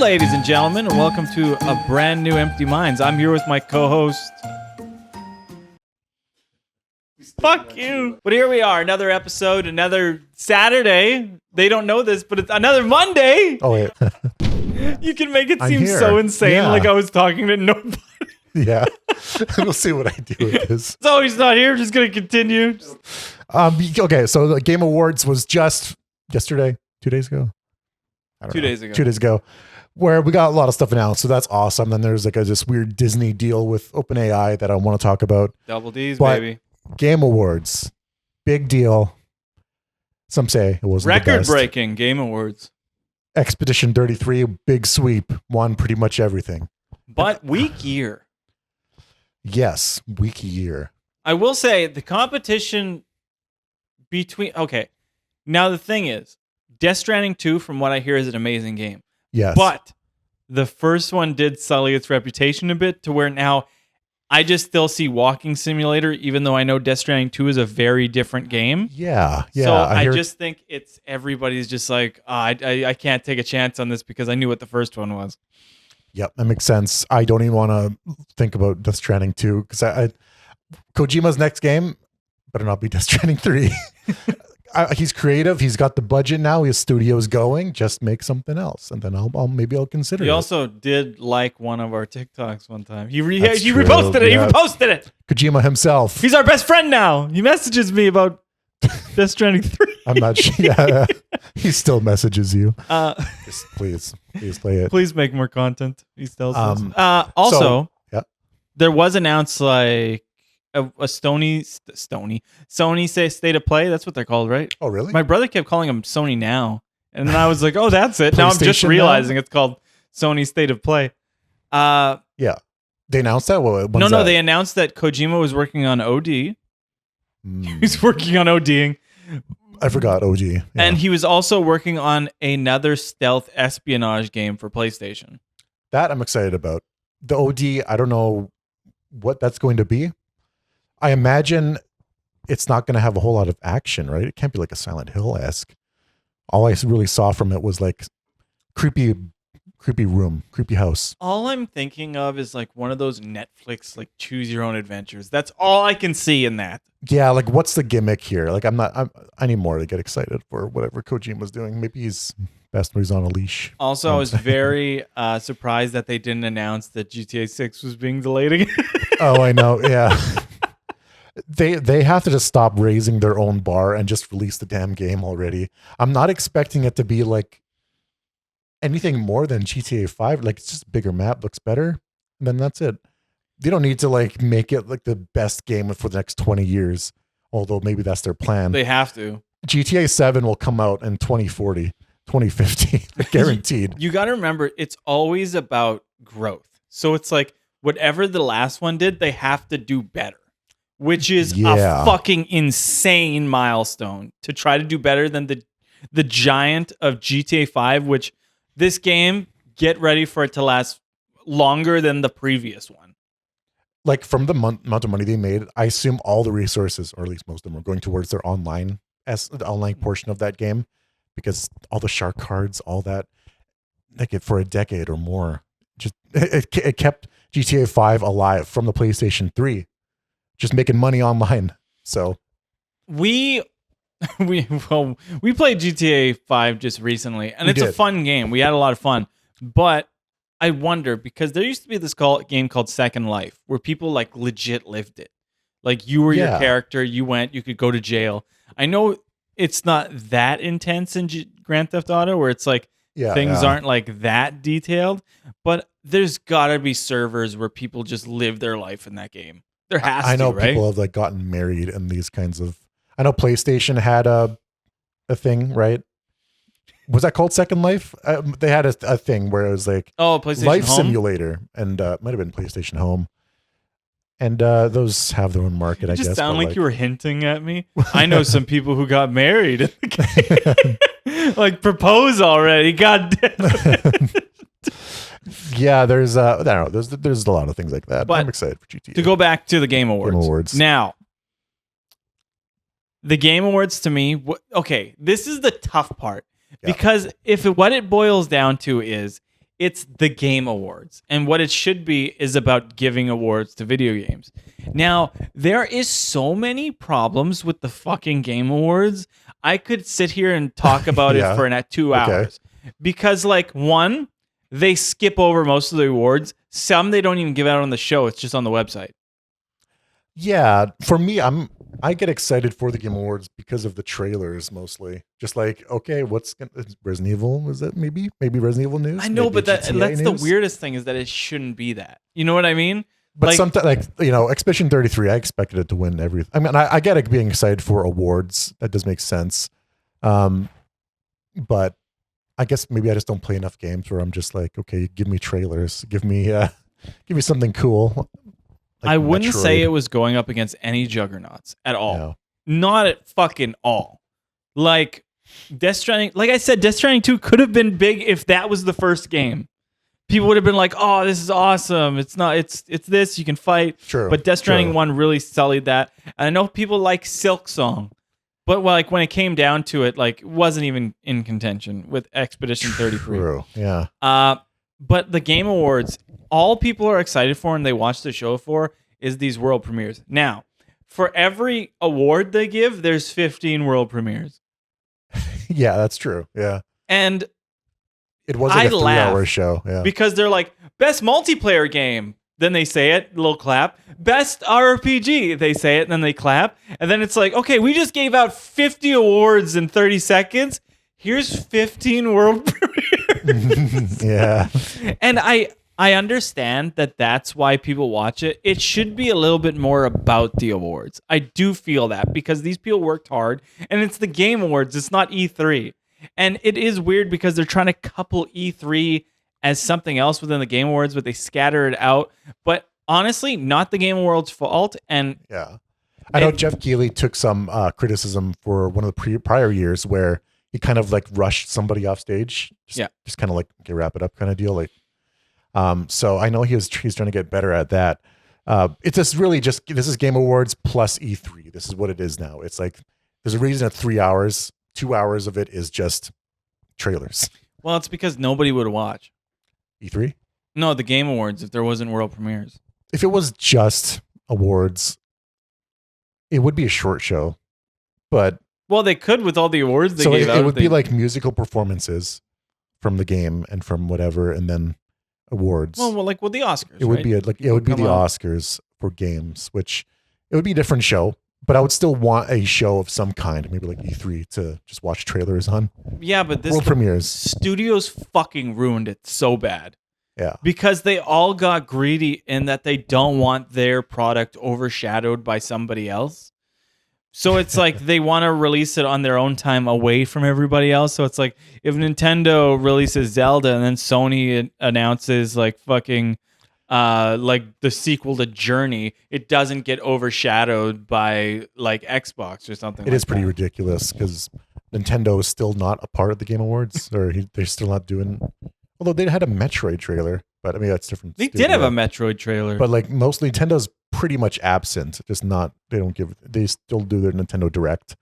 ladies and gentlemen, and welcome to a brand new Empty Minds. I'm here with my co-host. Fuck you. But here we are, another episode, another Saturday. They don't know this, but it's another Monday. Oh, wait. You can make it I'm seem here. so insane, Yeah. like I was talking to nobody. Yeah. We'll see what I do with this. So he's not here. Just gonna continue. Okay, so the Game Awards was just yesterday, 2 days ago. I don't 2 know. days ago. 2 days ago, where we got a lot of stuff announced. So that's awesome. Then there's like this weird Disney deal with OpenAI that I want to talk about. Double D's, But baby. Game Awards, big deal. Some say it wasn't the best. Record-breaking Game Awards. Expedition 33, big sweep, won pretty much everything. But weak year. Yes, week year. I will say the competition between... Okay. Now the thing is, Death Stranding 2, from what I hear, is an amazing game. Yes. But the first one did sully its reputation a bit to where now I just still see Walking Simulator, even though I know Death Stranding 2 is a very different game. Yeah. So I just think it's everybody's just like, I can't take a chance on this because I knew what the first one was. Yep, that makes sense. I don't even want to think about Death Stranding 2 because Kojima's next game better not be Death Stranding 3. He's creative. He's got the budget now. His studio's going. Just make something else, and then I'll consider it. He also did like one of our TikToks one time. He That's reposted it. true, He yeah. reposted it. Kojima himself. He's our best friend now. He messages me about Death Stranding 3. I'm not sure. Yeah, he still messages you. Please Please play it. make more content. He tells us. So, yeah. There was announced like a Sony State of Play. That's what they're called, right? Oh, really? My brother kept calling them Sony Now, and then I was like, "Oh, that's it." Now I'm just PlayStation realizing Now? it's called Sony State of Play. Yeah. They announced that. No, they announced that Kojima was working on OD. He's working on ODing. I forgot OG. Yeah. And he was also working on another stealth espionage game for PlayStation. That I'm excited about. The OD, I don't know what that's going to be. I imagine it's not going to have a whole lot of action, right? It can't be like a Silent Hill-esque. All I really saw from it was like creepy room, creepy house. All I'm thinking of is like one of those Netflix like choose your own adventures. That's all I can see in that. Yeah, like what's the gimmick here? Like I need more to get excited for whatever Kojima's doing. Maybe he's best when he's on a leash. Also, I was very surprised that they didn't announce that GTA 6 was being delayed again. Oh, I know. Yeah. They have to just stop raising their own bar and just release the damn game already. I'm not expecting it to be like anything more than GTA 5. Like it's just a bigger map, looks better, and then that's it. They don't need to like make it like the best game for the next 20 years, although maybe that's their plan. They have to. GTA 7 will come out in 2040, 2050, guaranteed. You got to remember, it's always about growth. So it's like whatever the last one did, they have to do better, which is a fucking insane milestone to try to do better than the giant of GTA 5, which this game, get ready for it to last longer than the previous one. Like from the amount of money they made, I assume all the resources, or at least most of them, are going towards their online portion of that game, because all the shark cards, all that, like for a decade or more, just it kept GTA 5 alive from the PlayStation 3, just making money online. So we played GTA 5 just recently, and it's a fun game. We had a lot of fun, but I wonder, because there used to be this game called Second Life where people like legit lived it. Like you were your character, you could go to jail. I know it's not that intense in Grand Theft Auto where it's like things aren't like that detailed, but there's gotta be servers where people just live their life in that game. There has I know to, right? people have like gotten married in these kinds of. I know PlayStation had a thing, right? Was that called Second Life? They had a thing where it was like PlayStation Life Home? Simulator, and it might have been PlayStation Home. And those have their own market, I guess. You just sound like you were hinting at me. I know some people who got married in the game. Like propose already. God damn it. Yeah, there's I don't know, there's a lot of things like that. But I'm excited for GTA. To go back to the Game Awards. Now, the Game Awards to me, okay, this is the tough part. Because what it boils down to is It's the Game Awards. And what it should be is about giving awards to video games. Now, there is so many problems with the fucking Game Awards. I could sit here and talk about Yeah. it for 2 hours. Because, like, one, they skip over most of the awards. Some they don't even give out on the show. It's just on the website. Yeah, for me, I get excited for the Game Awards because of the trailers mostly. Just like, okay, Resident Evil? Is that maybe Resident Evil news? I know, maybe but that's news? the weirdest thing is that it shouldn't be that. You know what I mean? But like, sometimes, like, you know, Expedition 33, I expected it to win everything. I mean, I get it being excited for awards. That does make sense. But I guess maybe I just don't play enough games where I'm just like, okay, give me trailers, give me something cool. Like I wouldn't Metroid. say it was going up against any juggernauts at all. No. Not at fucking all. Like, Death Stranding, like I said, Death Stranding 2 could have been big if that was the first game. People would have been like, oh, this is awesome. It's not, it's this, you can fight. True. But Death Stranding True. 1 really sullied that. And I know people like Silk Song. But like when it came down to it, like it wasn't even in contention with Expedition 33. True. Yeah. But the Game Awards, all people are excited for and they watch the show for is these world premieres. Now, for every award they give, there's 15 world premieres. Yeah, that's true. Yeah. And it was like a 3-hour show. Yeah. Because they're like, best multiplayer game. Then they say it, little clap. Best RPG, they say it, and then they clap. And then it's like, okay, we just gave out 50 awards in 30 seconds. Here's 15 world premieres. Yeah. And I understand that that's why people watch it. It should be a little bit more about the awards. I do feel that because these people worked hard, and it's the Game Awards. It's not E3. And it is weird because they're trying to couple E3 as something else within the Game Awards, but they scatter it out. But honestly, not the Game Awards' fault. And yeah, I know Jeff Keighley took some criticism for one of the prior years where he kind of like rushed somebody off stage. Just kind of like, okay, wrap it up kind of deal. Like, so I know he's trying to get better at that. It's just really just, this is Game Awards plus E3. This is what it is now. It's like, there's a reason at 3 hours, 2 hours of it is just trailers. Well, it's because nobody would watch. E3? No, the Game Awards, if there wasn't world premieres. If it was just awards, it would be a short show. But well, they could with all the awards they so gave out. It would be like musical performances from the game and from whatever, and then awards. Well, like with the Oscars. It would be the Oscars for games, which it would be a different show. But I would still want a show of some kind, maybe like E3, to just watch trailers on. Yeah, but this world premieres. Studios fucking ruined it so bad. Yeah. Because they all got greedy in that they don't want their product overshadowed by somebody else. So it's like they want to release it on their own time away from everybody else. So it's like if Nintendo releases Zelda and then Sony announces like fucking like the sequel to Journey, it doesn't get overshadowed by like Xbox or something. It is pretty ridiculous because Nintendo is still not a part of the Game Awards, or they're still not doing. Although they had a Metroid trailer, but I mean that's different. They did have a Metroid trailer, but like mostly Nintendo's pretty much absent. Just not. They still do their Nintendo Direct.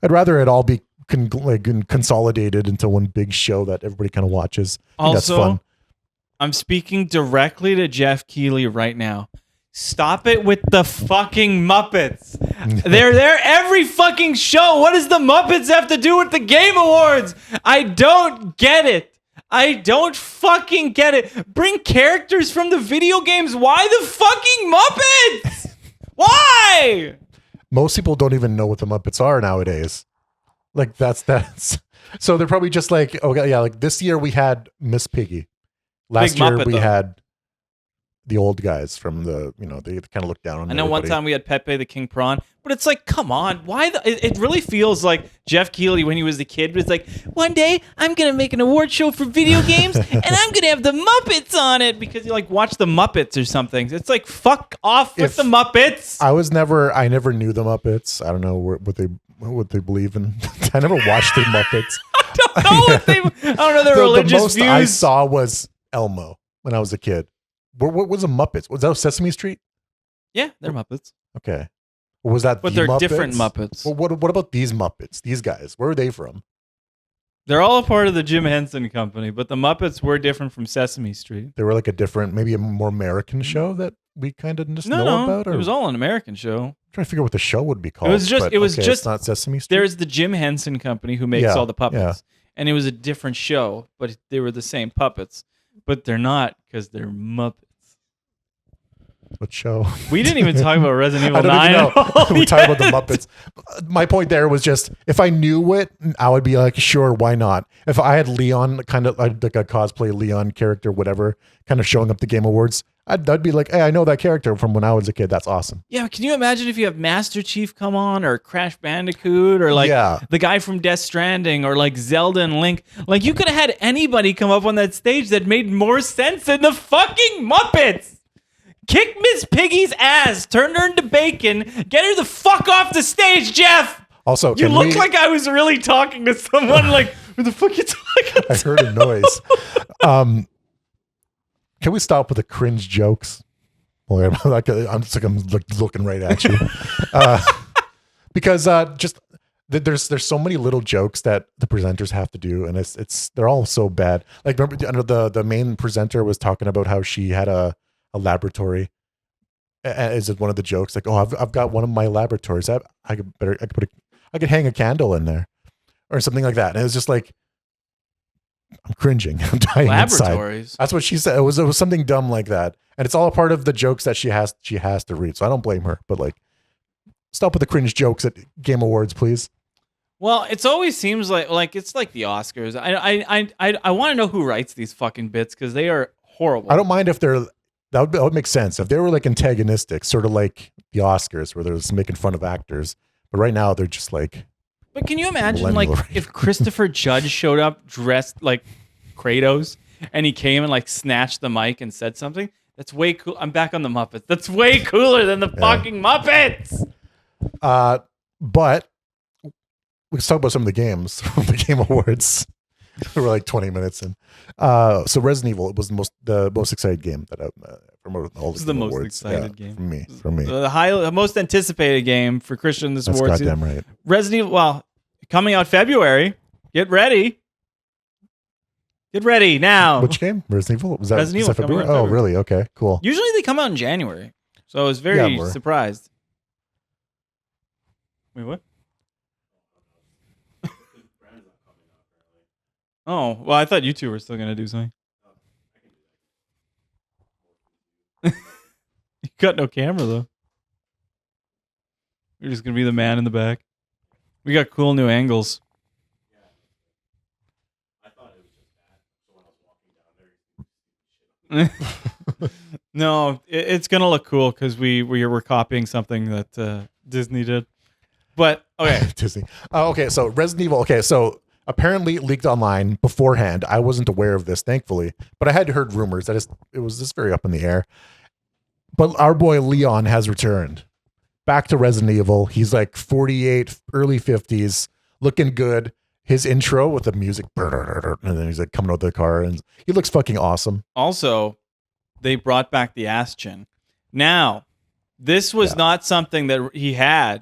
I'd rather it all be consolidated into one big show that everybody kind of watches. Also, that's fun. I'm speaking directly to Jeff Keighley right now. Stop it with the fucking Muppets. They're there every fucking show. What does the Muppets have to do with the Game Awards? I don't get it. I don't fucking get it. Bring characters from the video games. Why the fucking Muppets? Why? Most people don't even know what the Muppets are nowadays. Like that's so they're probably just like, okay, yeah, like this year we had Miss Piggy. Last year we had the old guys from the, they kind of looked down on I know everybody. one time we had Pepe the King Prawn, but it's like, come on, why? It really feels like Jeff Keighley when he was a kid was like, one day I'm going to make an award show for video games and I'm going to have the Muppets on it because you like watch the Muppets or something. It's like, fuck off with the Muppets. I never knew the Muppets. I don't know what they believe in. I never watched the Muppets. I don't know their religious the most views. I saw was Elmo when I was a kid. What was a Muppets? Was that Sesame Street? Yeah, they're Muppets. Okay. Was that But the they're Muppets? different Muppets. Well, what about these Muppets? These guys? Where are they from? They're all a part of the Jim Henson Company, but the Muppets were different from Sesame Street. They were like a different, maybe a more American show that we kind of just know about? Or? It was all an American show. I'm trying to figure out what the show would be called. It was just it's not Sesame Street. There's the Jim Henson Company who makes all the puppets. And it was a different show, but they were the same puppets. But they're not because they're Muppets. What show? We didn't even talk about Resident Evil 9. I don't even know. We talked about the Muppets. My point there was just, if I knew it, I would be like, sure, why not? If I had Leon, kind of like a cosplay Leon character, whatever, kind of showing up the Game Awards, I'd be like, hey, I know that character from when I was a kid. That's awesome. Yeah, can you imagine if you have Master Chief come on, or Crash Bandicoot, or like the guy from Death Stranding, or like Zelda and Link? Like, you could have had anybody come up on that stage that made more sense than the fucking Muppets. Kick Miss Piggy's ass, turn her into bacon, get her the fuck off the stage, Jeff! Also, you look like I was really talking to someone. Like, what the fuck you talking to? I heard a noise. Can we stop with the cringe jokes? Well, I'm looking right at you. Because just there's so many little jokes that the presenters have to do, and they're all so bad. Like, remember the main presenter was talking about how she had a laboratory. Is it one of the jokes? Like, oh, I've got one of my laboratories. I could hang a candle in there, or something like that. And it was just like, I'm cringing. I'm dying laboratories. Inside. That's what she said. It was something dumb like that, and it's all a part of the jokes that she has to read. So I don't blame her. But like, stop with the cringe jokes at Game Awards, please. Well, it's always seems like it's like the Oscars. I want to know who writes these fucking bits, because they are horrible. I don't mind if they're. That would make sense if they were like antagonistic, sort of like the Oscars, where they're just making fun of actors. But right now, they're just like. But can you imagine, like, if Christopher Judge showed up dressed like Kratos, and he came and like snatched the mic and said something? That's way cool. I'm back on the Muppets. That's way cooler than the fucking Muppets. But let's talk about some of the games from the Game Awards. We're like 20 minutes in. So Resident Evil, it was the most excited game that from all the most awards. Excited game for me. The most anticipated game for Christian this award season. Goddamn right. Resident Evil, well, coming out February. Get ready. Get ready now. Which game? Resident Evil? Was that February? Oh, really? Okay, cool. Usually they come out in January, so I was very surprised. Wait, what? Oh, well, I thought you two were still going to do something. You got no camera, though. You're just going to be the man in the back. We got cool new angles. I thought it was just that. No, it's going to look cool because we were copying something that Disney did. But, okay. Disney. Okay, so Resident Evil. Okay, so apparently it leaked online beforehand. I wasn't aware of this, thankfully, but I had heard rumors that it was just very up in the air. But our boy Leon has returned back to Resident Evil. He's like 48, early 50s, looking good. His intro with the music, and then he's like coming out of the car, and he looks fucking awesome. Also, they brought back the ass chin. Now, this was not something that he had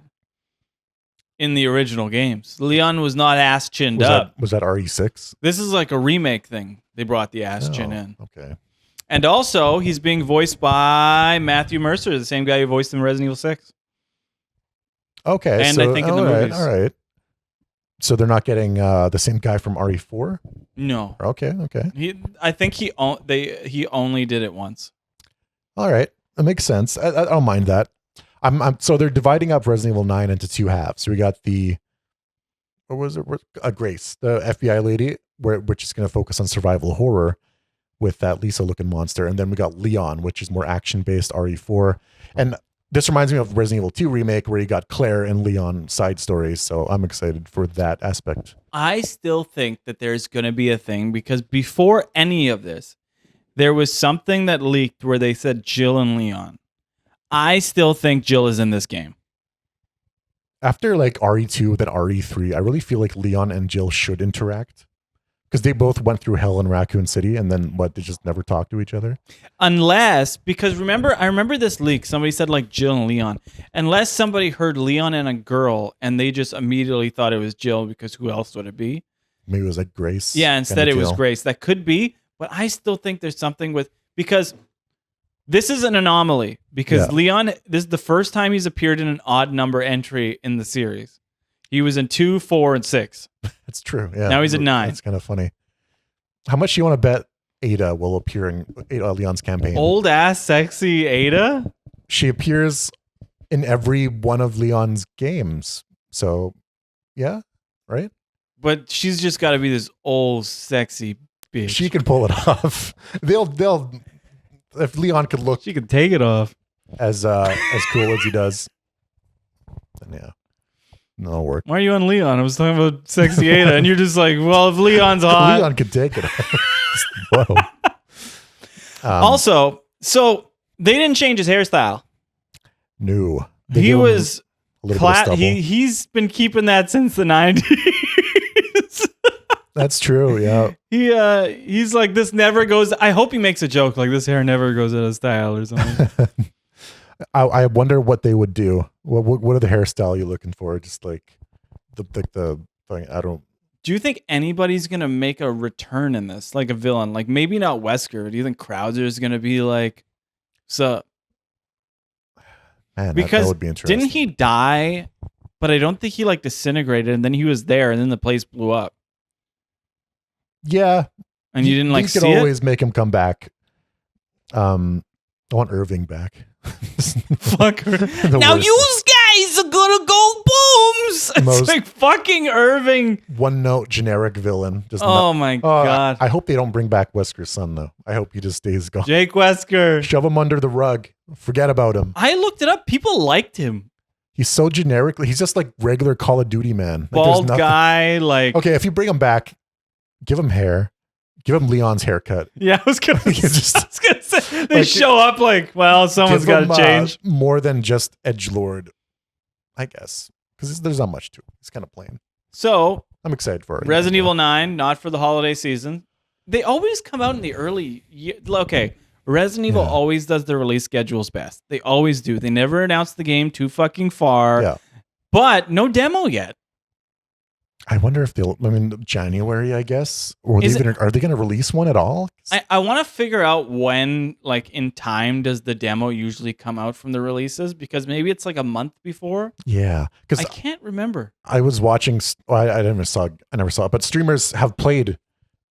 in the original games. Leon was not ass chinned up. Was that RE6? This is like a remake thing. They brought the ass chin in. Okay. And also, he's being voiced by Matthew Mercer, the same guy who voiced him in Resident Evil 6. Okay. And I think in the movies. All right. So they're not getting the same guy from RE4? No. Okay. I think he only did it once. All right. That makes sense. I don't mind that. So they're dividing up Resident Evil 9 into two halves. So we got Grace, the FBI lady, which is going to focus on survival horror with that Lisa looking monster. And then we got Leon, which is more action based RE4. And this reminds me of Resident Evil 2 remake where you got Claire and Leon side stories. So I'm excited for that aspect. I still think that there's going to be a thing because before any of this, there was something that leaked where they said Jill and Leon. I still think Jill is in this game. After like RE2 then RE3, I really feel like Leon and Jill should interact. Because they both went through hell in Raccoon City and then they just never talked to each other? Because I remember this leak, somebody said like Jill and Leon. Unless somebody heard Leon and a girl and they just immediately thought it was Jill because who else would it be? maybe it was like Grace. Yeah, instead it was Grace. That could be, but I still think there's something because this is an anomaly because Leon, this is the first time he's appeared in an odd number entry in the series. He was in 2, 4, and 6. That's true. Yeah. Now he's at 9. That's kind of funny. How much do you want to bet Ada will appear in Leon's campaign? Old ass sexy Ada? She appears in every one of Leon's games. So, yeah, right? But she's just got to be this old sexy bitch. She can pull it off. They'll if Leon could look, she could take it off as cool as he does. Then yeah, no work. Why are you on Leon? I was talking about sexy Ada, and you're just like, well, if Leon's hot, Leon could take it. Whoa. Also, so they didn't change his hairstyle. No, he was he's been keeping that since the 90s. That's true. Yeah. He's like, this never goes. I hope he makes a joke like this hair never goes out of style or something. I wonder what they would do. What are the hairstyle you're looking for? Just like the thing. I don't. Do you think anybody's gonna make a return in this, like a villain? Like maybe not Wesker. Do you think Krauser is gonna be like, sup? Man, because that would be interesting. Didn't he die? But I don't think he like disintegrated, and then he was there, and then the place blew up. Yeah, and you didn't like see it. You could always make him come back. I want Irving back. Fuck. Now you guys are gonna go booms. It's like fucking Irving. One note generic villain. My god. I hope they don't bring back Wesker's son though. I hope he just stays gone. Jake Wesker. Shove him under the rug. Forget about him. I looked it up. People liked him. He's so generically. He's just like regular Call of Duty man. Like, bald guy. Like okay, if you bring him back, give him hair. Give him Leon's haircut. Yeah, I was gonna say they like, show up like, well, someone's got to change. More than just edgelord, I guess, because there's not much to it. It's kind of plain. So I'm excited for it. Resident Evil 9, not for the holiday season. They always come out in the early year. Okay, Resident Evil always does their release schedules best. They always do. They never announce the game too fucking far. Yeah. But no demo yet. I wonder if they'll, January, I guess. Or are they going to release one at all? I want to figure out when, like, in time does the demo usually come out from the releases? Because maybe it's like a month before. Yeah. Because I can't remember. I was watching, I never saw it, but streamers have played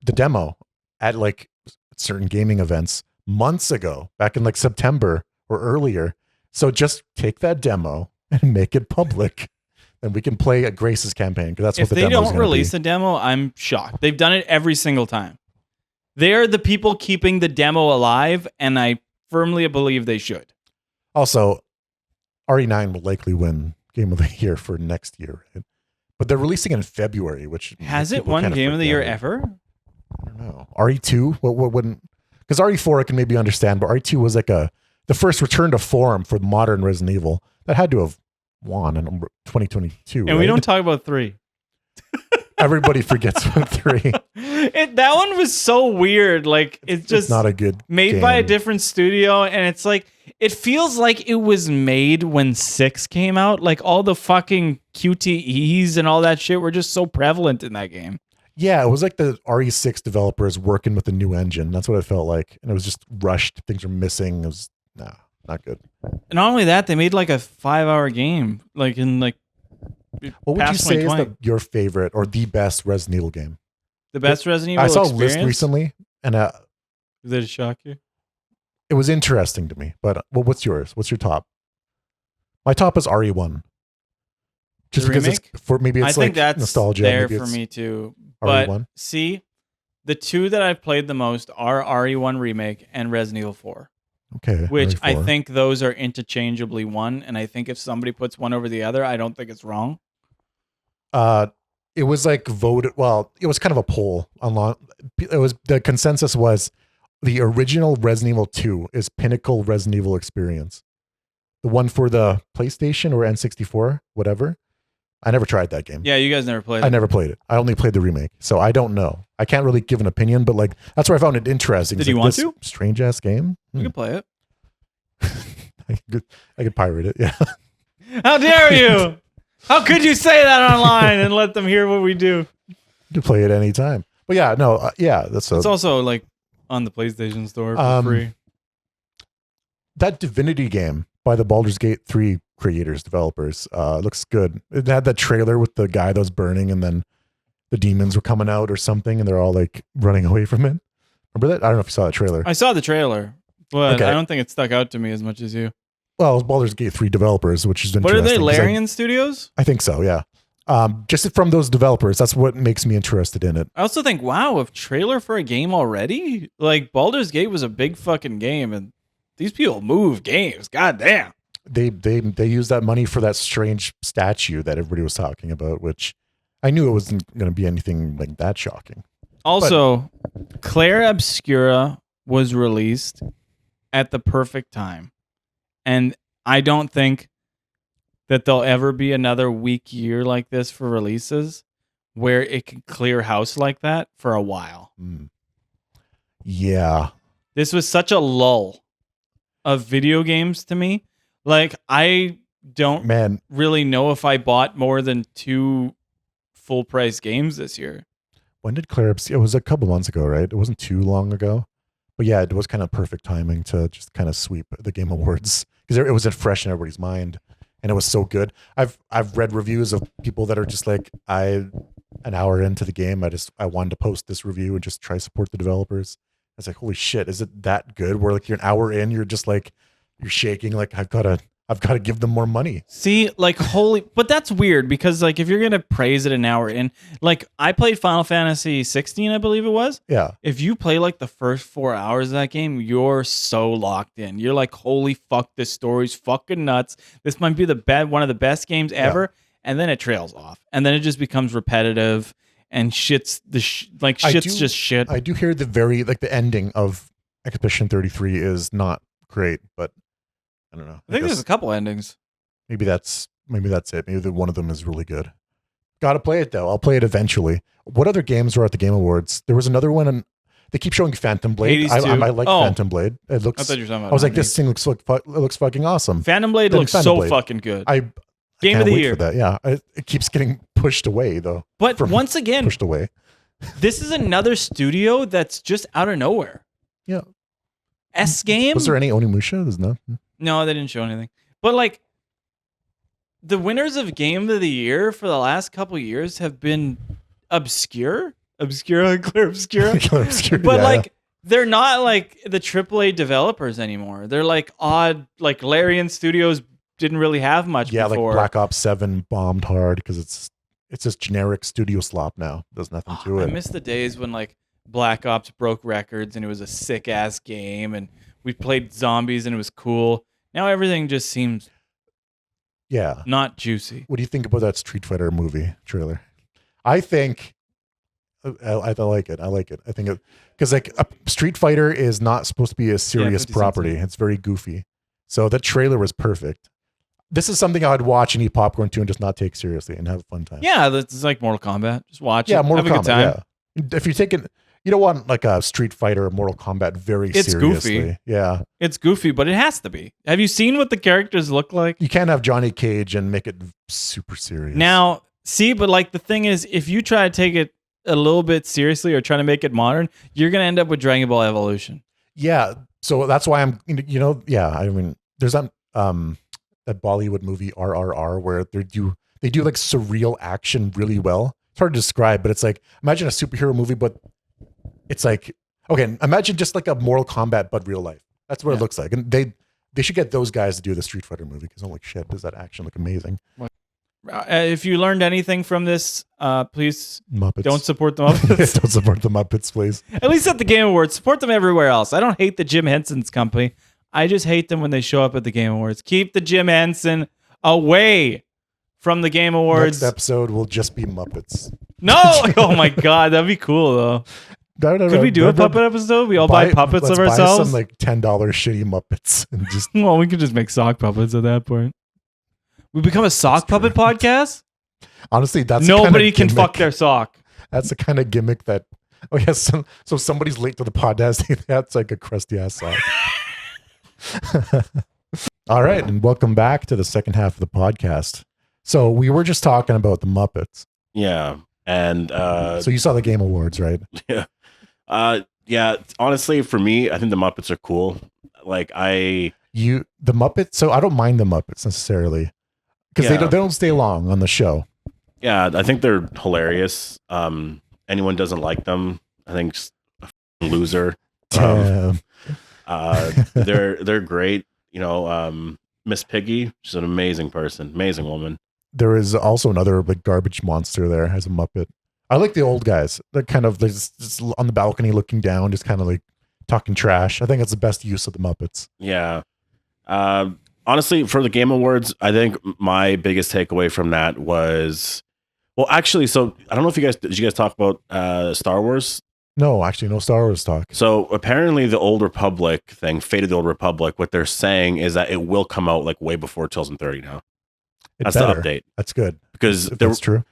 the demo at like certain gaming events months ago, back in like September or earlier. So just take that demo and make it public. And we can play a Grace's campaign because that's what the demo is. If they don't release a demo, I'm shocked. They've done it every single time. They're the people keeping the demo alive, and I firmly believe they should. Also, RE9 will likely win Game of the Year for next year, right? But they're releasing in February, which has it won Game of the Year ever? I don't know. RE2, what wouldn't? Because RE4 I can maybe understand, but RE2 was like the first return to form for modern Resident Evil that had to have won in 2022, and right? we don't talk about 3. Everybody forgets about 3. That one was so weird. Like it's not a good made game. by a different studio, and it's like it feels like it was made when 6 came out. Like all the fucking QTEs and all that shit were just so prevalent in that game. Yeah, it was like the RE6 developers working with a new engine. That's what it felt like, and it was just rushed. Things were missing. It was not good. And not only that, they made like a 5-hour game, like in like. What would you say is your favorite or the best Resident Evil game? The best Resident Evil. I saw experience? a list recently, and did it shock you? It was interesting to me. But what's yours? What's your top? My top is RE1. Just because it's I think that's nostalgia. There for me too. But RE1. See, the two that I've played the most are RE1 Remake and Resident Evil 4. Okay. Which I think those are interchangeably one, and I think if somebody puts one over the other, I don't think it's wrong. It was like voted. Well, it was kind of a poll online. It was the consensus was the original Resident Evil 2 is pinnacle Resident Evil experience. The one for the PlayStation or N64, whatever. I never tried that game. Yeah, you guys never played it. I never played it. I only played the remake, so I don't know. I can't really give an opinion, but like that's where I found it interesting. Did you want to? Strange ass game. You could play it. I could pirate it. Yeah. How dare you? How could you say that online and let them hear what we do? to play it anytime. But yeah, no, it's also like on the PlayStation Store for free. That Divinity game by the Baldur's Gate 3 developers, looks good. It had that trailer with the guy that was burning and then the demons were coming out or something and they're all like running away from it. Remember that? I don't know if you saw the trailer. I saw the trailer, but I don't think it stuck out to me as much as you. Well, it's Baldur's Gate 3 developers, which is interesting. What are they, Larian Studios? I think so, yeah. Just from those developers, that's what makes me interested in it. I also think, wow, a trailer for a game already? Like, Baldur's Gate was a big fucking game, and these people move games. God damn. They used that money for that strange statue that everybody was talking about, which I knew it wasn't going to be anything like that shocking. Also, Claire Obscura was released at the perfect time. And I don't think that there'll ever be another weak year like this for releases where it can clear house like that for a while. Yeah. This was such a lull of video games to me. Like, I don't really know if I bought more than 2 full price games this year. When did Claire Obscura? It was a couple months ago, right? It wasn't too long ago. But yeah, it was kind of perfect timing to just kind of sweep the Game Awards because it was fresh in everybody's mind, and it was so good. I've read reviews of people that are just like, an hour into the game, I wanted to post this review and just try to support the developers. It's like, holy shit, is it that good? Where like you're an hour in, you're just like, you're shaking like I've got to give them more money. See, like, but that's weird because like if you're gonna praise it an hour in, like I played Final Fantasy 16, I believe it was. Yeah. If you play like the first 4 hours of that game, you're so locked in. You're like, holy fuck, this story's fucking nuts. This might be one of the best games ever. Yeah. And then it trails off, and then it just becomes repetitive, and shit's just shit. I do hear the ending of Expedition 33 is not great, but I don't know. I think there's a couple endings. Maybe that's it. Maybe one of them is really good. Got to play it though. I'll play it eventually. What other games were at the Game Awards? There was another one, and they keep showing Phantom Blade. I like Phantom Blade. It looks. I thought you were talking about. I was like, this thing looks fucking awesome. Phantom Blade looks so fucking good. Game of the year. For that. Yeah, it keeps getting pushed away though. But once again, pushed away. This is another studio that's just out of nowhere. Yeah. S-Game. Was there any Onimusha? There's no. No, they didn't show anything. But like, the winners of Game of the Year for the last couple years have been Claire Obscura. But like, they're not like the AAA developers anymore. They're like odd, like Larian Studios didn't really have much before. Like Black Ops 7 bombed hard because it's just generic studio slop now. There's nothing to it. I miss the days when like Black Ops broke records and it was a sick ass game and we played zombies and it was cool. Now everything just seems not juicy. What do you think about that Street Fighter movie trailer? I think I like it. I like it. I think because like Street Fighter is not supposed to be a serious property. It's very goofy. So that trailer was perfect. This is something I would watch and eat popcorn to and just not take seriously and have a fun time. Yeah, it's like Mortal Kombat. Just watch it. Mortal have a Kombat, good time. Yeah. If you're taking, you don't want like a Street Fighter or Mortal Kombat very seriously. Goofy. Yeah. It's goofy, but it has to be. Have you seen what the characters look like? You can't have Johnny Cage and make it super serious. Now, see, but like the thing is, if you try to take it a little bit seriously or try to make it modern, you're going to end up with Dragon Ball Evolution. Yeah. So that's why I mean, there's that Bollywood movie RRR where they do like surreal action really well. It's hard to describe, but it's like, imagine a superhero movie, but it's like, okay, imagine just like a Mortal Kombat, but real life. That's what it looks like. And they should get those guys to do the Street Fighter movie because holy shit, does that action look amazing. If you learned anything from this, please Muppets. Don't support the Muppets. Don't support the Muppets, please. At least at the Game Awards. Support them everywhere else. I don't hate the Jim Henson's company. I just hate them when they show up at the Game Awards. Keep the Jim Henson away from the Game Awards. Next episode will just be Muppets. No! Oh my God, that'd be cool though. Could we do a puppet episode? We all buy puppets of ourselves? Buy some like $10 shitty Muppets. And just well, we could just make sock puppets at that point. We become a sock puppet podcast? Honestly, that's nobody can fuck their sock. That's the kind of gimmick that, oh yes, so somebody's late to the podcast. That's like a crusty ass sock. All right, and welcome back to the second half of the podcast. So we were just talking about the Muppets. Yeah, And so you saw the Game Awards, right? Yeah. Yeah, honestly, for me, I think the Muppets are cool. Like the Muppets. So I don't mind the Muppets necessarily because they don't stay long on the show. Yeah, I think they're hilarious. Anyone doesn't like them, I think, a loser. They're great. Miss Piggy, she's an amazing person, amazing woman. There is also another like garbage monster there as a Muppet. I like the old guys. They're kind of just on the balcony looking down, just kind of like talking trash. I think that's the best use of the Muppets. Yeah. Honestly, for the Game Awards, I think my biggest takeaway from that was, well, actually, so I don't know if did you guys talk about Star Wars? No, actually, no Star Wars talk. So apparently the Old Republic thing, Fate of the Old Republic, what they're saying is that it will come out like way before 2030 now. That's the update. That's good. Because that's true.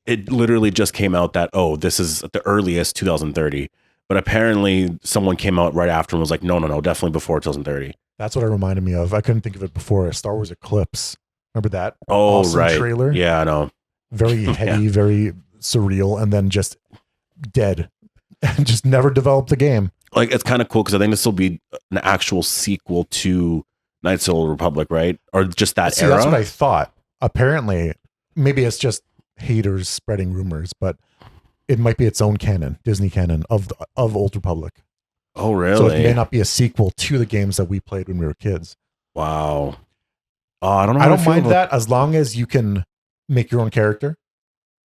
It literally just came out that, this is at the earliest 2030. But apparently someone came out right after and was like, no, definitely before 2030. That's what it reminded me of. I couldn't think of it before. Star Wars Eclipse. Remember that? Oh, awesome right. Trailer? Yeah, I know. Very heady, very surreal, and then just dead. And just never developed the game. Like, it's kind of cool because I think this will be an actual sequel to Knights of the Old Republic, right? Or just that era? That's what I thought. Apparently, maybe it's just haters spreading rumors, but it might be its own canon, Disney canon of Old Republic. Oh, really? So it may not be a sequel to the games that we played when we were kids. Wow. I don't know. I don't mind that as long as you can make your own character.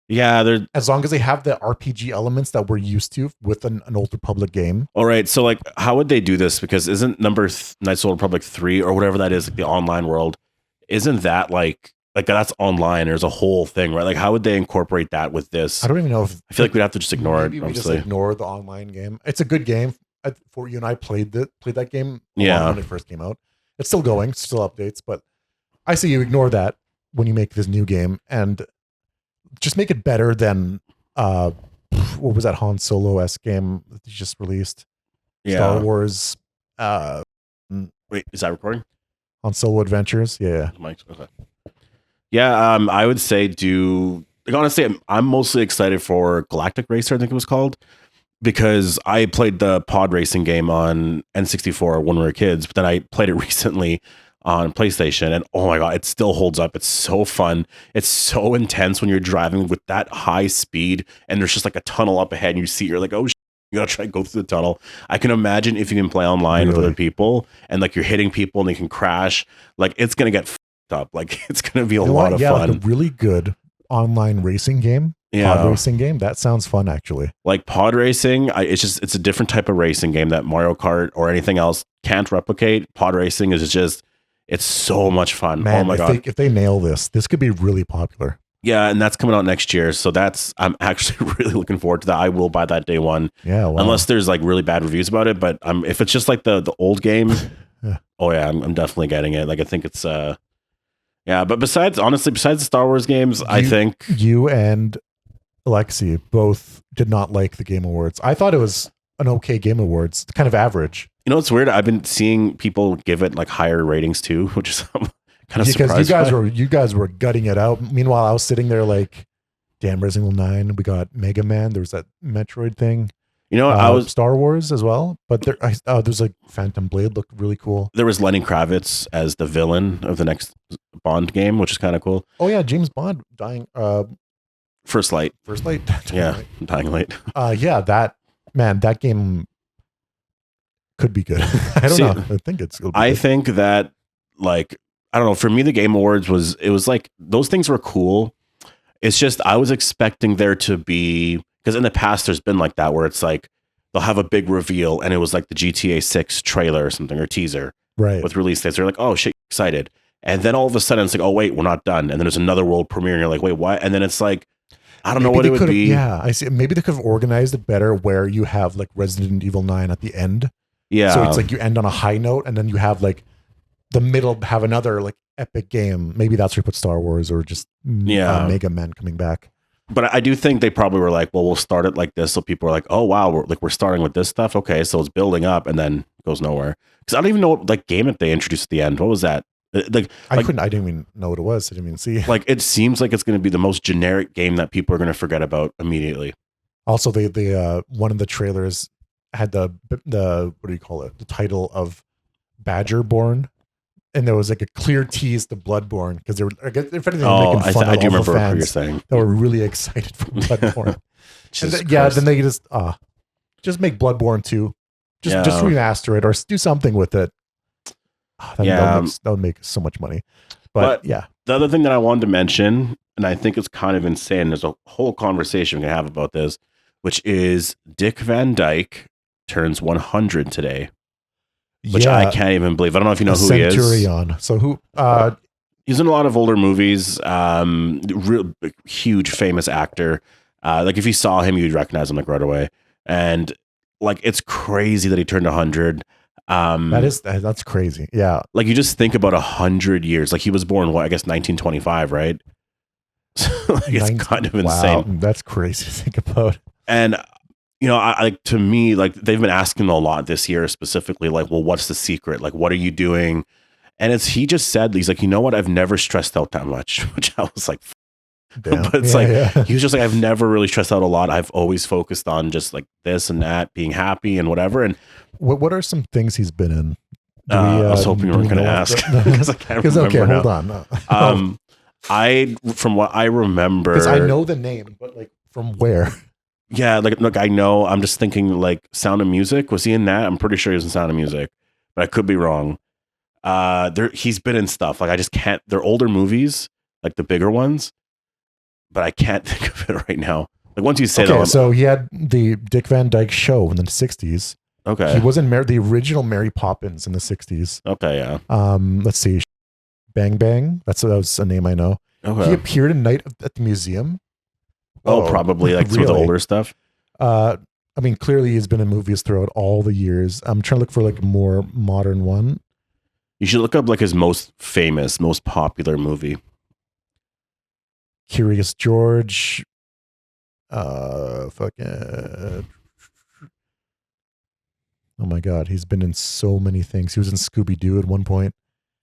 Yeah, as long as they have the RPG elements that we're used to with an Old Republic game. All right, so like, how would they do this? Because isn't Knights of the Old Republic 3 or whatever that is, like the online world, isn't that like that's online? There's a whole thing, right? Like, how would they incorporate that with this? I don't even know if I feel like we'd have to just ignore it. Maybe we just ignore the online game. It's a good game. For you and I played that game when it first came out. It's still going, still updates, but I say you ignore that when you make this new game and just make it better than what was that Han Solo-esque game that you just released? Star Wars. Wait, is that recording? Han Solo Adventures. Yeah. Okay. Yeah, I would say honestly, I'm mostly excited for Galactic Racer, I think it was called, because I played the pod racing game on N64 when we were kids, but then I played it recently on PlayStation, and oh my god, it still holds up. It's so fun. It's so intense when you're driving with that high speed and there's just like a tunnel up ahead and you're like, oh shit, you gotta try to go through the tunnel. I can imagine if you can play online with other people and like you're hitting people and they can crash, like it's gonna get fucked up. Like it's gonna be a lot of fun. Like a really good online racing game. Pod racing game. That sounds fun, actually. Like pod racing, it's a different type of racing game that Mario Kart or anything else can't replicate. Pod racing is just, it's so much fun. Man, oh my god! If they nail this could be really popular. Yeah, and that's coming out next year, so I'm actually really looking forward to that. I will buy that day one. Yeah, wow. Unless there's like really bad reviews about it, but if it's just like the old game, oh yeah, I'm definitely getting it. Like I think it's yeah. But besides the Star Wars games, I think you and Alexi both did not like the Game Awards. I thought it was an okay Game Awards, kind of average. You know, it's weird. I've been seeing people give it like higher ratings too, which is kind of surprised. Because you guys were gutting it out. Meanwhile, I was sitting there like, damn, Resident Evil 9. We got Mega Man. There was that Metroid thing. You know, I was Star Wars as well. But there's like Phantom Blade looked really cool. There was Lenny Kravitz as the villain of the next Bond game, which is kind of cool. Oh yeah, James Bond dying. First Light. Yeah, Dying Light. Yeah, that game could be good. I don't know. I think it's. I think that like, I don't know. For me, the Game Awards was like those things were cool. It's just I was expecting there to be, because in the past there's been like that where it's like they'll have a big reveal and it was like the GTA 6 trailer or something or teaser, right? With release dates, they're like, oh shit, excited, and then all of a sudden it's like, oh wait, we're not done, and then there's another world premiere and you're like, wait, what? And then it's like, I don't know what it would be. Yeah, I see. Maybe they could have organized it better where you have like Resident Evil 9 at the end. Yeah. So it's like you end on a high note and then you have like the middle have another like epic game. Maybe that's where you put Star Wars or just Mega Man coming back. But I do think they probably were like, well, we'll start it like this. So people are like, oh, wow, we're starting with this stuff. Okay. So it's building up and then goes nowhere. Because I don't even know what like game that they introduced at the end. What was that? I didn't even know what it was. I didn't even see. Like, it seems like it's going to be the most generic game that people are going to forget about immediately. Also, the one of the trailers had the what do you call it? The title of Badgerborn, and there was like a clear tease to Bloodborne because they were, I guess, if anything, they were making fun I do of all the remember what you're fans saying. that were really excited for Bloodborne. Jesus Yeah, Christ. then they just make Bloodborne 2. Just remaster it or do something with it. That would make so much money. But yeah. The other thing that I wanted to mention, and I think it's kind of insane, there's a whole conversation we can have about this, which is Dick Van Dyke turns 100 today, which I can't even believe. I don't know if you know who he is. Centurion. So who? He's in a lot of older movies. Real huge famous actor. Like if you saw him, you'd recognize him like right away. And like it's crazy that he turned 100. That's crazy. Yeah. Like you just think about 100 years. Like he was born, I guess 1925, right? So like it's kind of insane. Wow, that's crazy to think about. And you know, to me, like they've been asking a lot this year specifically, like, well, what's the secret? Like, what are you doing? And he just said, he's like, you know what? I've never stressed out that much, which I was like, damn. But it's he was just like, I've never really stressed out a lot. I've always focused on just like this and that, being happy and whatever. And what are some things he's been in? I was hoping you weren't going to ask because I can't remember. Okay, now. Hold on. From what I remember, because I know the name, but like from where? Yeah, like look, I know. I'm just thinking like Sound of Music. Was he in that? I'm pretty sure he was in Sound of Music, but I could be wrong. He's been in stuff like I just can't. They're older movies, like the bigger ones, but I can't think of it right now. Like once you say that, so he had the Dick Van Dyke Show in the '60s. Okay, he was in the original Mary Poppins in the '60s. Okay, yeah. Let's see, Bang Bang. That was a name I know. Okay. He appeared in Night at the Museum. Probably like some of the older stuff. I mean, clearly he's been in movies throughout all the years. I'm trying to look for like a more modern one. You should look up like his most famous, most popular movie. Curious George. Fucking. Oh my God, he's been in so many things. He was in Scooby Doo at one point.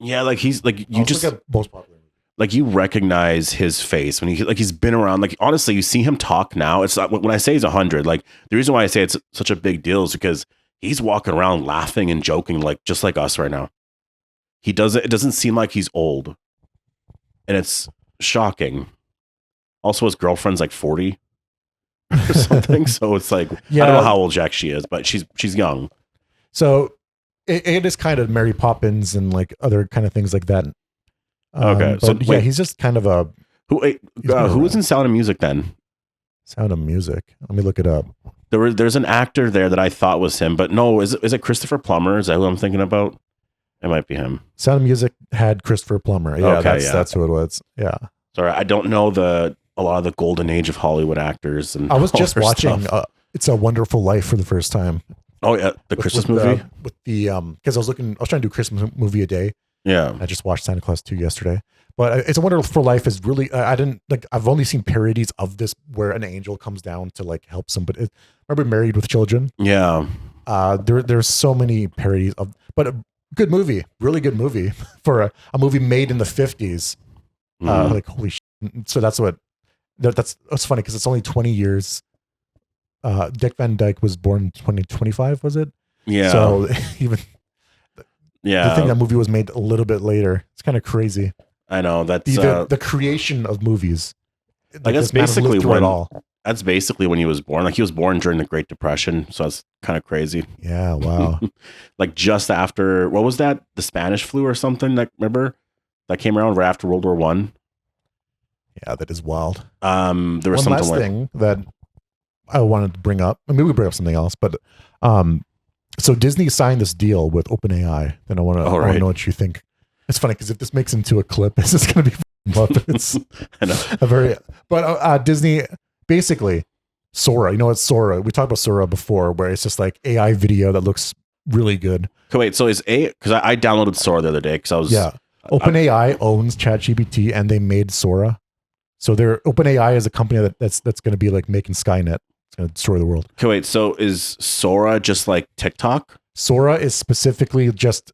Yeah, like he's like you just look at most popular. Like you recognize his face when he's been around. Like honestly, you see him talk now. It's not, when I say he's 100. Like the reason why I say it's such a big deal is because he's walking around laughing and joking like just like us right now. He doesn't. It doesn't seem like he's old, and it's shocking. Also, his girlfriend's like 40 or something. So it's like I don't know how old Jack she is, but she's young. So it is kind of Mary Poppins and like other kind of things like that. Okay, so yeah, he's just kind of a who was in Sound of Music then? Sound of Music. Let me look it up. There's an actor there that I thought was him, but no, is it Christopher Plummer? Is that who I'm thinking about? It might be him. Sound of Music had Christopher Plummer. Yeah, okay, that's who it was. Yeah. Sorry, I don't know a lot of the golden age of Hollywood actors. And I was just watching It's a Wonderful Life for the first time. Oh yeah, the Christmas movie. With the because I was trying to do Christmas movie a day. Yeah, I just watched Santa Claus 2 yesterday. But It's a Wonderful Life is really I've only seen parodies of this where an angel comes down to like help somebody. Remember Married with Children? Yeah. There's so many parodies but a good movie, really good movie for a movie made in the 50s. Like holy shit. So that's funny because it's only 20 years. Dick Van Dyke was born in 2025, was it? Yeah. So even the thing that movie was made a little bit later. It's kind of crazy. I know that's the creation of movies. Like that's basically that's basically when he was born. Like he was born during the Great Depression, so that's kind of crazy. Yeah, wow. Like just after what was that? The Spanish flu or something? Like remember that came around right after World War I. Yeah, that is wild. There was one last thing that I wanted to bring up. Maybe we bring up something else, but so Disney signed this deal with OpenAI. Then I want to know what you think. It's funny because if this makes into a clip, this is going to be Muppets. I know. But Disney basically Sora. You know what Sora? We talked about Sora before, where it's just like AI video that looks really good. Okay, wait. So because I downloaded Sora the other day because I was OpenAI owns ChatGPT and they made Sora. So OpenAI is a company that's going to be like making Skynet. It's going to destroy the world. Okay, wait. So is Sora just like TikTok? Sora is specifically just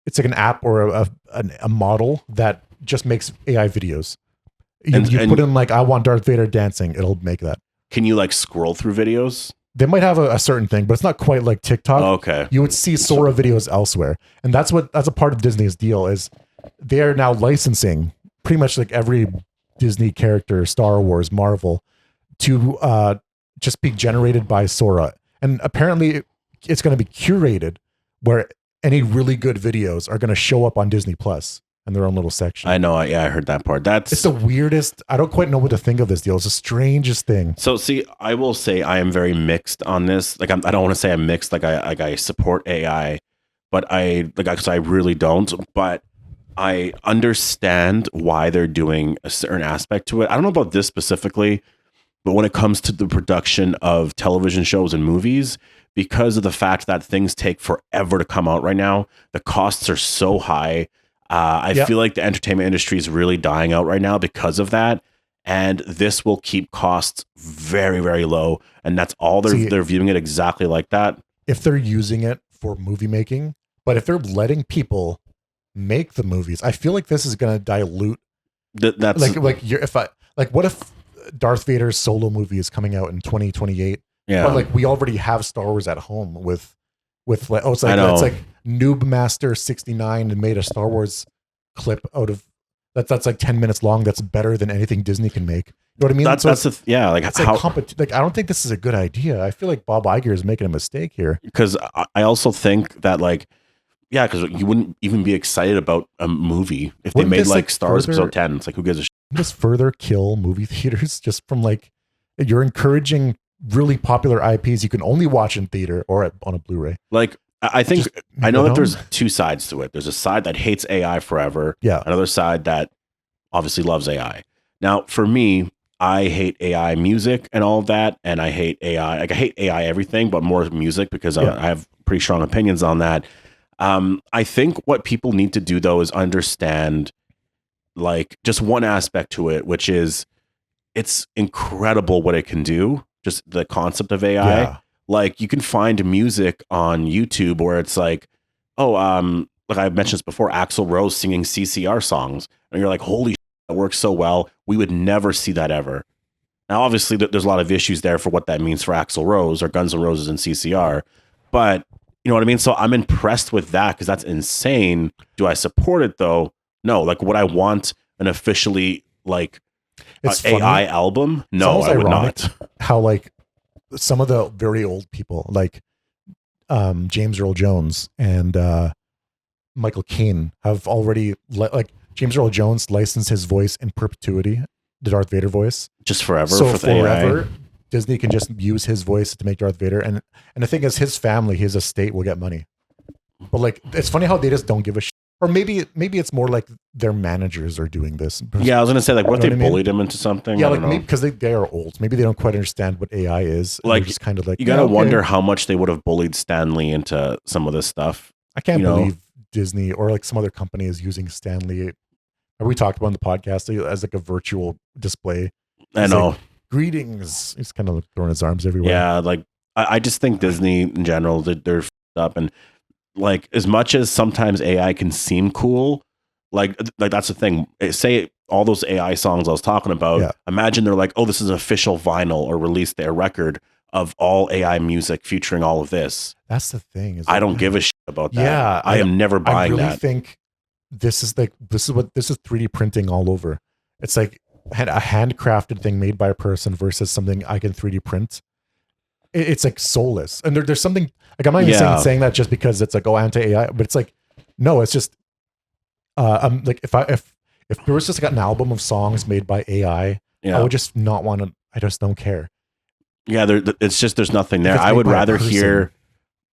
it's like an app or a model that just makes AI videos. You put in like, I want Darth Vader dancing, it'll make that. Can you like scroll through videos? They might have a certain thing, but it's not quite like TikTok. Oh, okay. You would see Sora videos elsewhere. And that's a part of Disney's deal is they are now licensing pretty much like every Disney character, Star Wars, Marvel, to just be generated by Sora. And apparently it's going to be curated where any really good videos are going to show up on Disney Plus in their own little section. I know. Yeah, I heard that part. It's the weirdest. I don't quite know what to think of this deal. It's the strangest thing. So see, I will say I am very mixed on this. Like I don't want to say I'm mixed. Like I support AI, but because I really don't. But I understand why they're doing a certain aspect to it. I don't know about this specifically, but when it comes to the production of television shows and movies, because of the fact that things take forever to come out right now, the costs are so high. I feel like the entertainment industry is really dying out right now because of that. And this will keep costs very, very low. And that's all they're viewing it exactly like that. If they're using it for movie making, but if they're letting people make the movies, I feel like this is going to dilute. That's what if Darth Vader's solo movie is coming out in 2028? Yeah. But like we already have Star Wars at home with like, it's like Noob Master 69 and made a Star Wars clip out of that's like 10 minutes long. That's better than anything Disney can make. You know what I mean? Like I don't think this is a good idea. I feel like Bob Iger is making a mistake here. Because I also think that because you wouldn't even be excited about a movie if they made like Star Wars Episode 10. It's like, who gives a shit? Just further kill movie theaters just from like, you're encouraging really popular IPs you can only watch in theater or on a Blu-ray. Like, I think I know that there's two sides to it. There's a side that hates AI forever. Yeah. Another side that obviously loves AI. Now, for me, I hate AI music and all of that, and I hate AI. Like I hate AI everything, but more music because I have pretty strong opinions on that. I think what people need to do though is understand like just one aspect to it, which is it's incredible what it can do. Just the concept of AI. Yeah. Like you can find music on YouTube where it's like, like I mentioned this before, Axl Rose singing CCR songs. And you're like, holy shit, that works so well. We would never see that ever. Now, obviously, there's a lot of issues there for what that means for Axl Rose or Guns N' Roses and CCR. But you know what I mean? So I'm impressed with that because that's insane. Do I support it though? No. Like, would I want an officially like AI album? No, I would not. How like some of the very old people like James Earl Jones and Michael Caine have already like James Earl Jones licensed his voice in perpetuity, the Darth Vader voice, just forever. So for forever, AI. Disney can just use his voice to make Darth Vader, and the thing is, his family, his estate will get money. But like, it's funny how they just don't give a shit. Or maybe it's more like their managers are doing this. Yeah, I was gonna say like, what if they bullied him into something? Yeah, like maybe because they are old. Maybe they don't quite understand what AI is. Like, just kind of like you gotta wonder how much they would have bullied Stan Lee into some of this stuff. I can't believe Disney or like some other company is using Stan Lee. We talked about on the podcast as like a virtual display. I know. Like, greetings. He's kind of like throwing his arms everywhere. Yeah, like I just think Disney in general, they're up, and like as much as sometimes AI can seem cool, like that's the thing. Say all those AI songs I was talking about. Yeah. Imagine they're like, oh, this is an official vinyl or release their record of all AI music featuring all of this. That's the thing. I don't give a shit about that. Yeah, I am never buying that. I really think this is 3D printing all over. It's like a handcrafted thing made by a person versus something I can 3D print. It's like soulless. And there's something like, I'm not even saying that just because it's like, oh, anti-AI, but it's like, no, it's just, like if there was just like an album of songs made by AI, I would just not want to, I just don't care. Yeah. It's just, there's nothing there. I would rather hear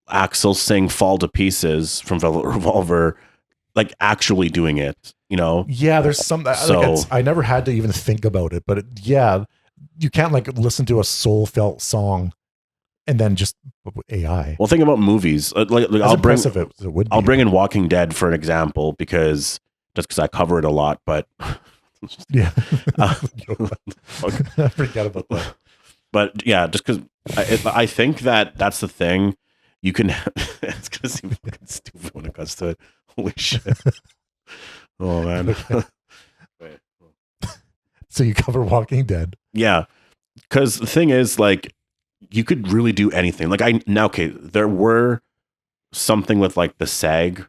Axl sing Fall to Pieces from Velvet Revolver, like actually doing it, you know? Yeah, there's some, I never had to even think about it, but you can't like listen to a soul felt song and then just AI. Well, think about movies. I'll bring in Walking Dead for an example because I cover it a lot, but yeah, I forgot about that. But yeah, just because I think that's the thing. You can. It's gonna seem fucking stupid when it comes to it. Holy shit. Oh man. Wait. So you cover Walking Dead. Yeah. Because the thing is, like, you could really do anything. Like, there were something with like the SAG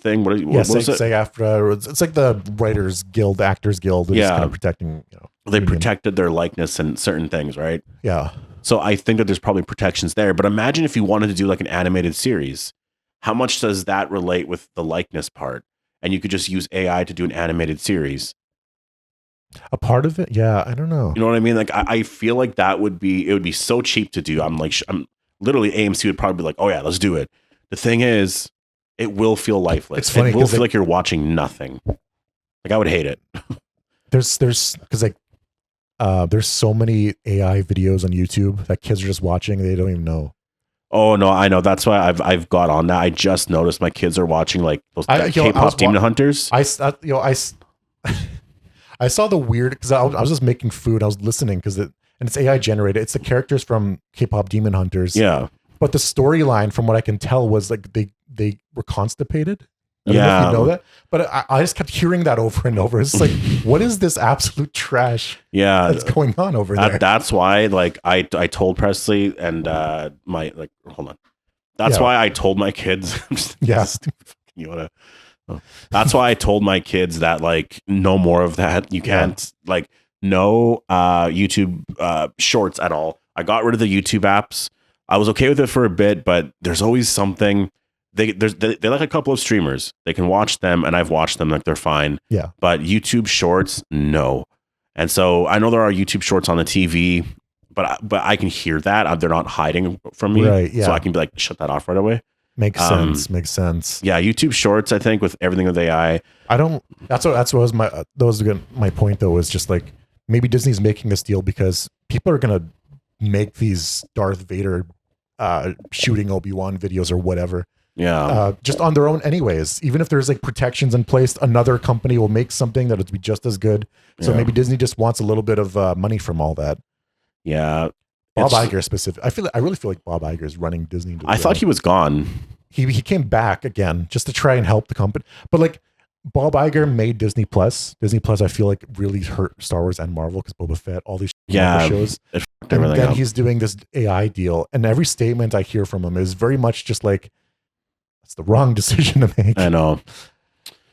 thing. What was it? SAG-AFTRA. It's like the Writers Guild, Actors Guild. They're just kind of protecting, they protected their likeness and certain things, right? Yeah. So I think that there's probably protections there. But imagine if you wanted to do like an animated series. How much does that relate with the likeness part? And you could just use AI to do an animated series. A part of it? Yeah, I don't know. You know what I mean? Like, I feel like it would be so cheap to do. I'm literally, AMC would probably be like, oh yeah, let's do it. The thing is, it will feel lifeless. It's funny. It will feel like you're watching nothing. Like, I would hate it. There's so many AI videos on YouTube that kids are just watching. They don't even know. Oh no, I know. That's why I've got on that. I just noticed my kids are watching like those K-pop Demon Hunters. I saw the weird, because I was just making food. I was listening and it's AI generated. It's the characters from K-pop Demon Hunters. Yeah, but the storyline, from what I can tell, was like they were constipated. I don't know if you know that, but I just kept hearing that over and over. It's like, what is this absolute trash? Yeah, that's going on over there. That's why, like, I told Presley and hold on. That's why I told my kids. You wanna? Oh. That's why I told my kids that, like, no more of that. You can't no YouTube shorts at all. I got rid of the YouTube apps. I was okay with it for a bit, but there's always something. They like a couple of streamers. They can watch them, and I've watched them, like, they're fine. Yeah. But YouTube shorts, no. And so I know there are YouTube shorts on the TV, but I can hear that. They're not hiding from me. Right, yeah. So I can be like, shut that off right away. Makes sense. Yeah, YouTube shorts, I think, with everything with AI. That's what was my point, though, was just like, maybe Disney's making this deal because people are gonna make these Darth Vader shooting Obi-Wan videos or whatever. Yeah. Just on their own anyways. Even if there's like protections in place, another company will make something that would be just as good. So maybe Disney just wants a little bit of money from all that. Yeah. Bob Iger specific. I really feel like Bob Iger is running Disney. I thought he was gone. He came back again just to try and help the company. But like, Bob Iger made Disney Plus. Disney Plus, I feel like, really hurt Star Wars and Marvel because Boba Fett, all these shows. And then he's doing this AI deal. And every statement I hear from him is very much just like, it's the wrong decision to make. I know.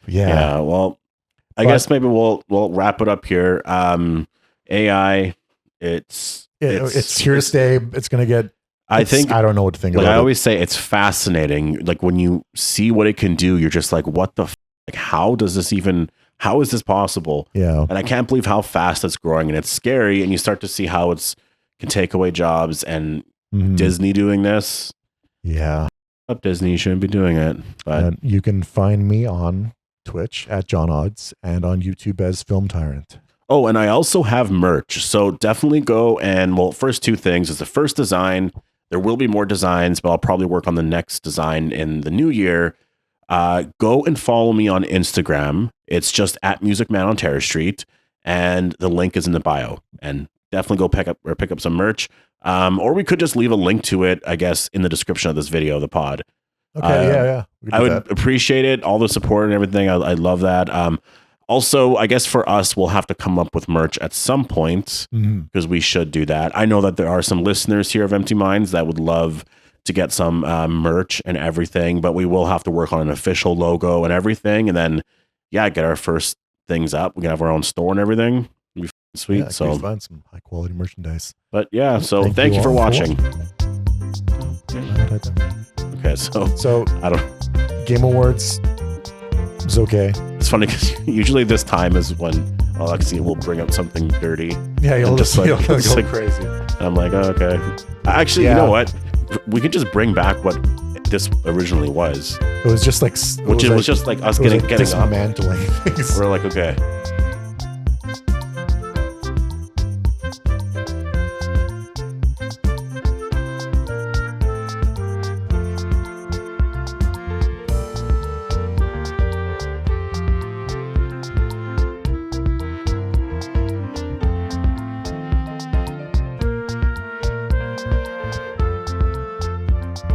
Yeah. Well, I guess maybe we'll wrap it up here. AI, it's here to stay. It's going to get. I don't know what to think about it. I always say it's fascinating. Like, when you see what it can do, you're just like, what the like, how is this possible? Yeah. And I can't believe how fast it's growing, and it's scary. And you start to see how can take away jobs, and Disney doing this. Yeah. Up Disney, you shouldn't be doing it. But and you can find me on Twitch at John Odds and on YouTube as Film Tyrant. Oh, and I also have merch. So definitely go and, first two things is the first design. There will be more designs, but I'll probably work on the next design in the new year. Go and follow me on Instagram. It's just at Music Man on Terrace Street, and the link is in the bio. And definitely go pick up some merch. Or we could just leave a link to it, I guess, in the description of this video, the pod. Okay, yeah. I would appreciate it, all the support and everything. I love that. Also, I guess for us, we'll have to come up with merch at some point because we should do that. I know that there are some listeners here of Empty Minds that would love to get some merch and everything, but we will have to work on an official logo and everything. And then, get our first things up. We can have our own store and everything. It'd be sweet. Yeah, so find some high quality merchandise. But yeah, so thank you for watching. Okay, so I don't. Game Awards is okay. It's funny because usually this time is when Alexi will bring up something dirty. Yeah, you'll just go crazy. I'm like, oh, okay. Actually, you know what? We could just bring back what this originally was. It was just like, it was just like us getting dismantling things. We're like, okay.